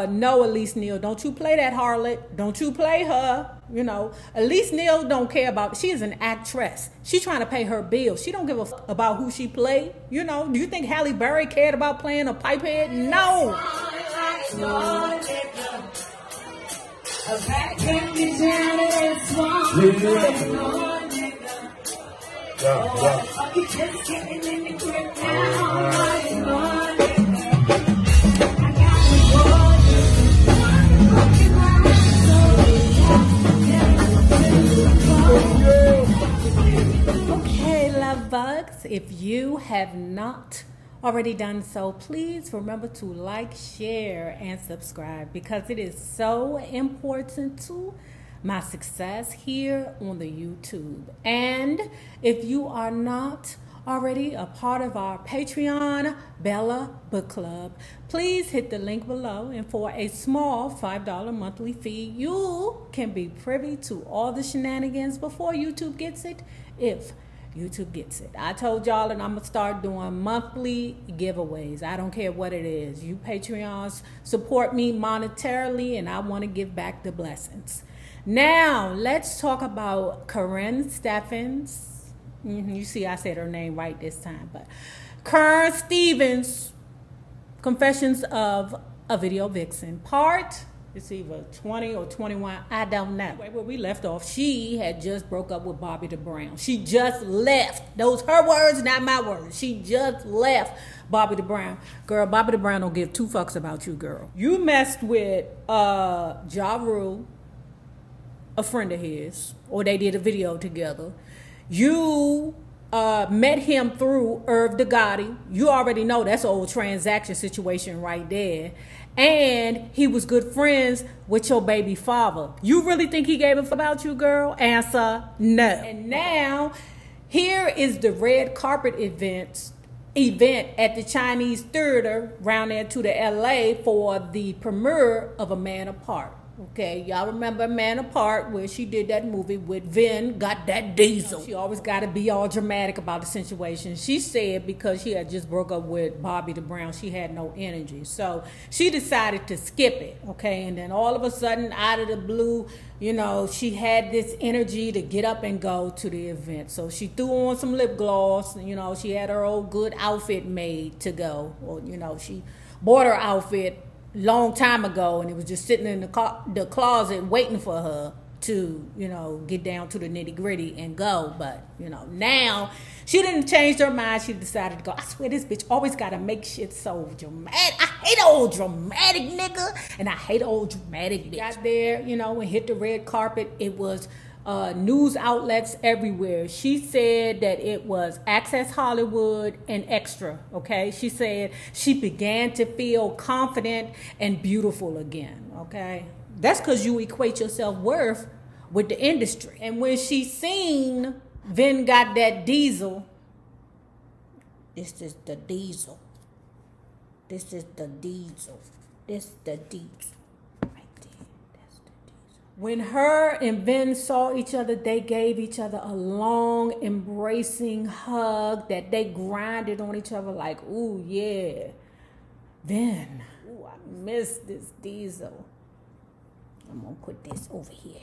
No, Elise Neal, don't you play that harlot. Don't you play her. You know, Elise Neal don't care about, she is an actress. She trying to pay her bills. She don't give a fuck about who she play. You know, do you think Halle Berry cared about playing a pipehead? No. Okay, love bugs, if you have not already done so, please remember to like, share, and subscribe, because it is so important to my success here on the YouTube. And if you are not already a part of our Patreon Bella Book Club, please hit the link below, and for a small $5 monthly fee, you can be privy to all the shenanigans before YouTube gets it, if YouTube gets it. I told y'all that I'm gonna start doing monthly giveaways. I don't care what it is. You Patreons support me monetarily, and I want to give back the blessings. Now let's talk about Karrine Steffans. You see, I said her name right this time, but Karrine Steffans, Confessions of a Video Vixen, part, it's either 20 or 21, I don't know. Where we left off, she had just broke up with Bobby the Brown. She just left. Those her words, not my words. She just left Bobby the Brown. Girl, Bobby the Brown don't give two fucks about you, girl. You messed with Ja Rule, a friend of his, or they did a video together. You met him through Irv the Gotti. You already know that's an old transaction situation right there. And he was good friends with your baby father. You really think he gave a fuck about you, girl? Answer, no. And now, here is the red carpet event at the Chinese theater round there to the LA for the premiere of A Man Apart. Okay, y'all remember A Man Apart, where she did that movie with Vin, got that diesel. She always got to be all dramatic about the situation. She said because she had just broke up with Bobby the Brown, she had no energy. So she decided to skip it, okay? And then all of a sudden, out of the blue, you know, she had this energy to get up and go to the event. So she threw on some lip gloss. You know, she had her old good outfit made to go. Well, you know, she bought her outfit long time ago, and it was just sitting in the closet waiting for her to, you know, get down to the nitty gritty and go. But, you know, now she didn't change her mind. She decided to go. I swear this bitch always got to make shit so dramatic. I hate old dramatic nigga, and I hate old dramatic bitch. Got there, you know, and hit the red carpet. It was news outlets everywhere. She said that it was Access Hollywood and Extra, okay? She said she began to feel confident and beautiful again, okay? That's because you equate your self-worth with the industry. And when she seen Vin got that diesel, this is the diesel. This is the diesel. This is the diesel. When her and Vin saw each other, they gave each other a long, embracing hug that they grinded on each other like, ooh, yeah. Vin, ooh, I miss this diesel. I'm going to put this over here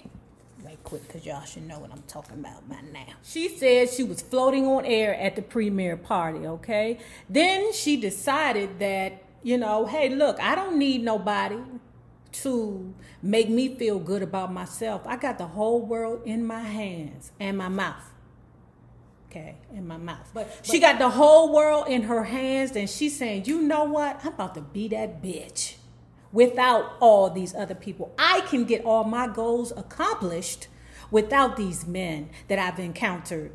right quick because y'all should know what I'm talking about by now. She said she was floating on air at the premiere party, okay? Then she decided that, you know, hey, look, I don't need nobody to make me feel good about myself. I got the whole world in my hands and my mouth. Okay, in my mouth. But she got the whole world in her hands, and she's saying, you know what? I'm about to be that bitch without all these other people. I can get all my goals accomplished without these men that I've encountered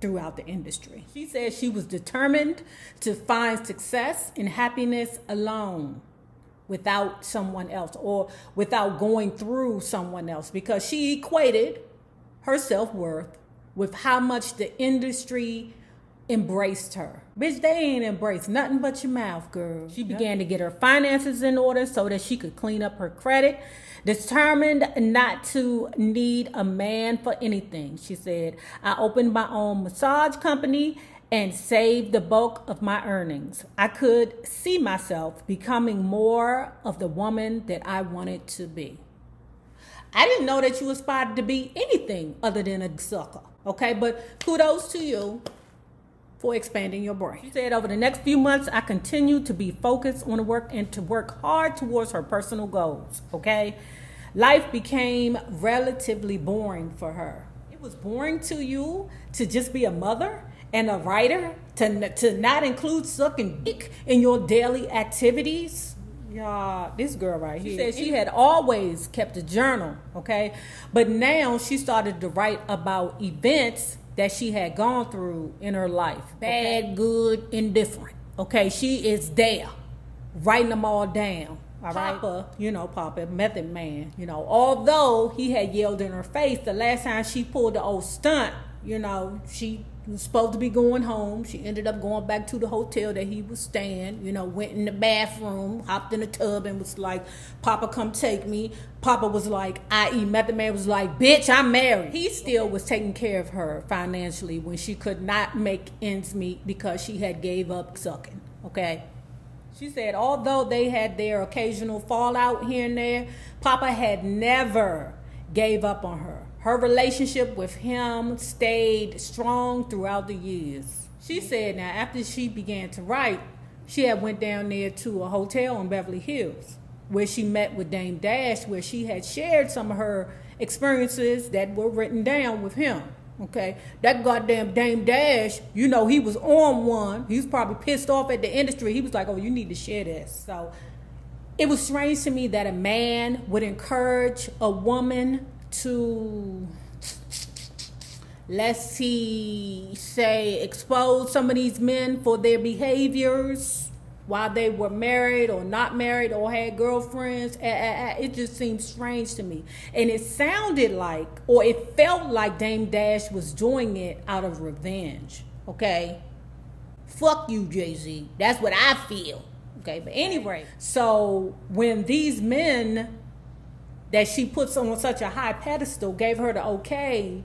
throughout the industry. She said she was determined to find success and happiness alone, without someone else, or without going through someone else, because she equated her self-worth with how much the industry embraced her. Bitch, they ain't embraced nothing but your mouth, girl. She began to get her finances in order so that she could clean up her credit, determined not to need a man for anything. She said, I opened my own massage company and save the bulk of my earnings. I could see myself becoming more of the woman that I wanted to be. I didn't know that you aspired to be anything other than a sucker, okay? But kudos to you for expanding your brain. She said, over the next few months, I continue to be focused on the work and to work hard towards her personal goals, okay? Life became relatively boring for her. It was boring to you to just be a mother and a writer, to not include sucking dick in your daily activities? Yeah, this girl right here. She said she had always kept a journal, okay? But now she started to write about events that she had gone through in her life. Bad, good, indifferent. Okay, she is there, writing them all down. All right? Papa, Method Man, although he had yelled in her face the last time she pulled the old stunt, she was supposed to be going home. She ended up going back to the hotel that he was staying, went in the bathroom, hopped in the tub and was like, Papa, come take me. Papa was like, i.e. Method Man was like, bitch, I'm married. He still was taking care of her financially when she could not make ends meet because she had gave up sucking, okay? She said, although they had their occasional fallout here and there, Papa had never gave up on her. Her relationship with him stayed strong throughout the years. She said now after she began to write, she had went down there to a hotel in Beverly Hills where she met with Dame Dash, where she had shared some of her experiences that were written down with him. Okay, that goddamn Dame Dash, he was on one. He was probably pissed off at the industry. He was like, oh, you need to share this. So it was strange to me that a man would encourage a woman to, let's say, expose some of these men for their behaviors while they were married or not married or had girlfriends. It just seemed strange to me. And it sounded like, or it felt like Dame Dash was doing it out of revenge, okay? Fuck you, Jay-Z. That's what I feel, okay? But anyway, so when these men that she puts on such a high pedestal gave her the okay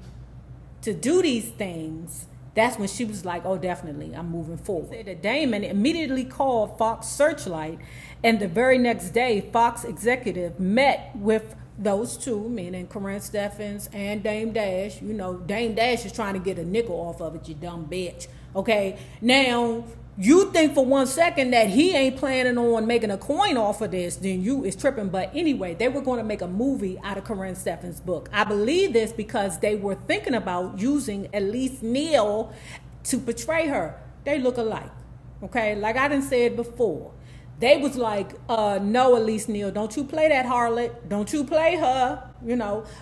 to do these things, that's when she was like, oh, definitely, I'm moving forward. She said that Damon immediately called Fox Searchlight, and the very next day, Fox executive met with those two, meaning Karrine Steffans and Dame Dash. Dame Dash is trying to get a nickel off of it, you dumb bitch. Okay, now, you think for 1 second that he ain't planning on making a coin off of this, then you is tripping. But anyway, they were going to make a movie out of Karrine Steffans' book. I believe this because they were thinking about using Elise Neal to portray her. They look alike, okay? Like I done said before. They was like, no, Elise Neal, don't you play that harlot. Don't you play her.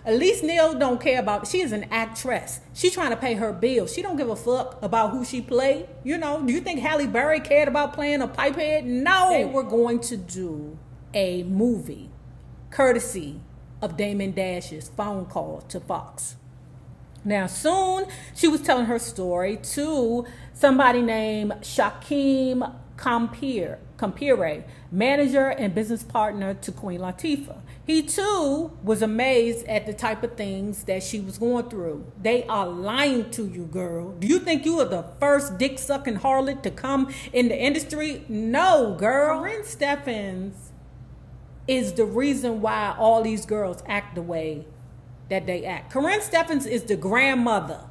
Elise Neal don't care about, she is an actress. She trying to pay her bills. She don't give a fuck about who she played. Do you think Halle Berry cared about playing a pipehead? No. They were going to do a movie courtesy of Damon Dash's phone call to Fox. Now, soon she was telling her story to somebody named Shaquem Compire, manager and business partner to Queen Latifah. He too was amazed at the type of things that she was going through. They are lying to you, girl. Do you think you are the first dick-sucking harlot to come in the industry? No, girl. Karrine Steffans is the reason why all these girls act the way that they act. Karrine Steffans is the grandmother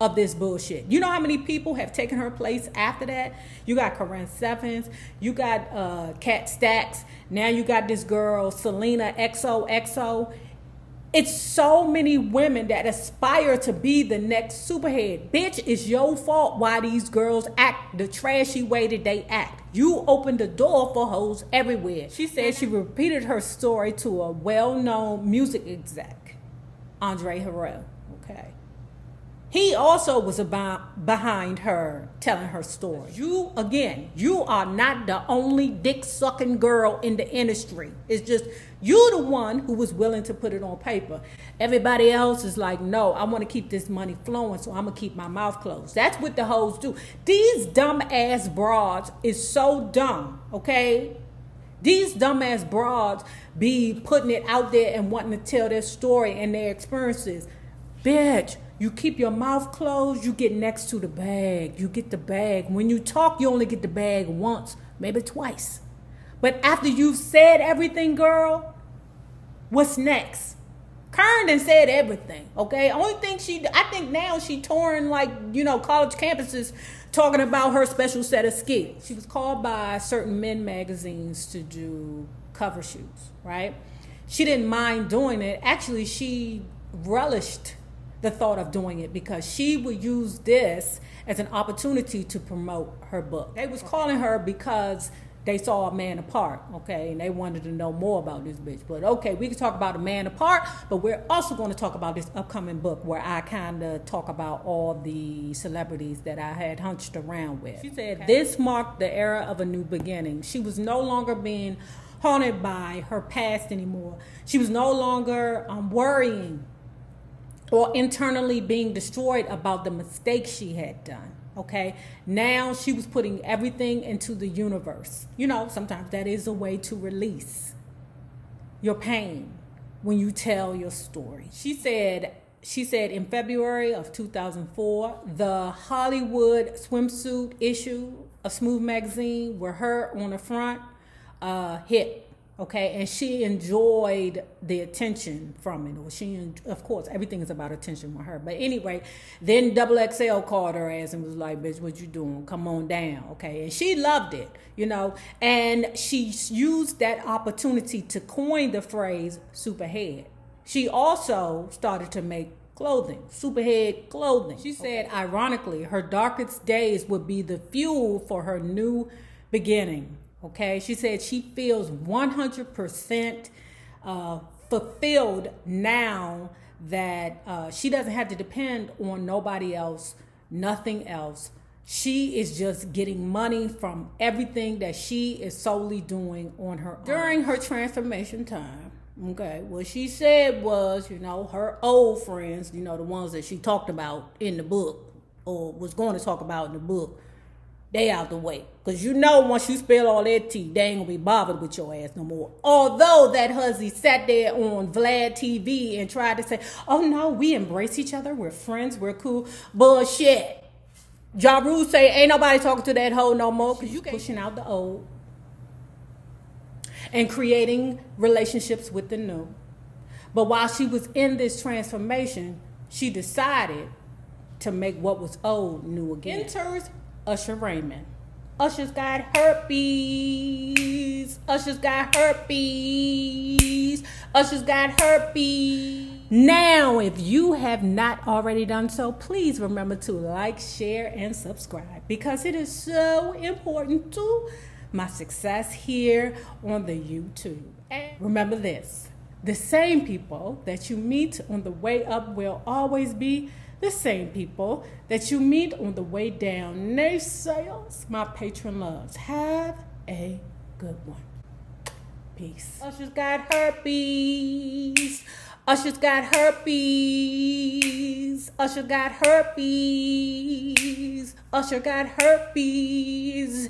of this bullshit. You know how many people have taken her place after that? You got Karrine Steffans, you got Kat Stacks, now you got this girl Selena XOXO. It's so many women that aspire to be the next superhead. Bitch, it's your fault why these girls act the trashy way that they act. You opened the door for hoes everywhere. She said she repeated her story to a well-known music exec, Andre Harrell, okay? He also was behind her telling her story. You are not the only dick-sucking girl in the industry. It's just you the one who was willing to put it on paper. Everybody else is like, no, I want to keep this money flowing, so I'm going to keep my mouth closed. That's what the hoes do. These dumb-ass broads is so dumb, okay? These dumb-ass broads be putting it out there and wanting to tell their story and their experiences. Bitch, You keep your mouth closed, you get next to the bag. You get the bag. When you talk, you only get the bag once, maybe twice. But after you've said everything, girl, what's next? Karrine done said everything, okay? Only thing I think now she touring like, you know, college campuses talking about her special set of skills. She was called by certain men magazines to do cover shoots, right? She didn't mind doing it. Actually, she relished the thought of doing it because she would use this as an opportunity to promote her book. They was calling her because they saw A Man Apart, okay, and they wanted to know more about this bitch. But okay, we can talk about A Man Apart, but we're also going to talk about this upcoming book where I kind of talk about all the celebrities that I had hunched around with. She said this marked the era of a new beginning. She was no longer being haunted by her past anymore. She was no longer worrying or internally being destroyed about the mistakes she had done. Okay, now she was putting everything into the universe. You know, sometimes that is a way to release your pain when you tell your story. She said in February of 2004, the Hollywood swimsuit issue of Smooth magazine with her on the front hit. Okay, and she enjoyed the attention from it. Or of course, everything is about attention with her. But anyway, then XXL called her ass and was like, bitch, what you doing? Come on down, okay? And she loved it, you know. And she used that opportunity to coin the phrase superhead. She also started to make clothing, superhead clothing. She said, ironically, her darkest days would be the fuel for her new beginning. Okay, she said she feels 100% fulfilled now that she doesn't have to depend on nobody else, nothing else. She is just getting money from everything that she is solely doing on her own. During her transformation time, okay, what she said was, you know, her old friends, you know, the ones that she talked about in the book or was going to talk about in the book, they out the way. Because you know once you spill all that tea, they ain't going to be bothered with your ass no more. Although that hussy sat there on Vlad TV and tried to say, oh no, we embrace each other, we're friends, we're cool. Bullshit. Ja Rule say ain't nobody talking to that hoe no more because you pushing out the old and creating relationships with the new. But while she was in this transformation, she decided to make what was old new again. Enters Usher Raymond. Usher's got herpes. Usher's got herpes. Usher's got herpes. Now, if you have not already done so, please remember to like, share, and subscribe because it is so important to my success here on the YouTube. And remember this, the same people that you meet on the way up will always be the same people that you meet on the way down. Naysayers, my patron loves. Have a good one. Peace. Usher's got herpes. Usher's got herpes. Usher got herpes. Usher got herpes.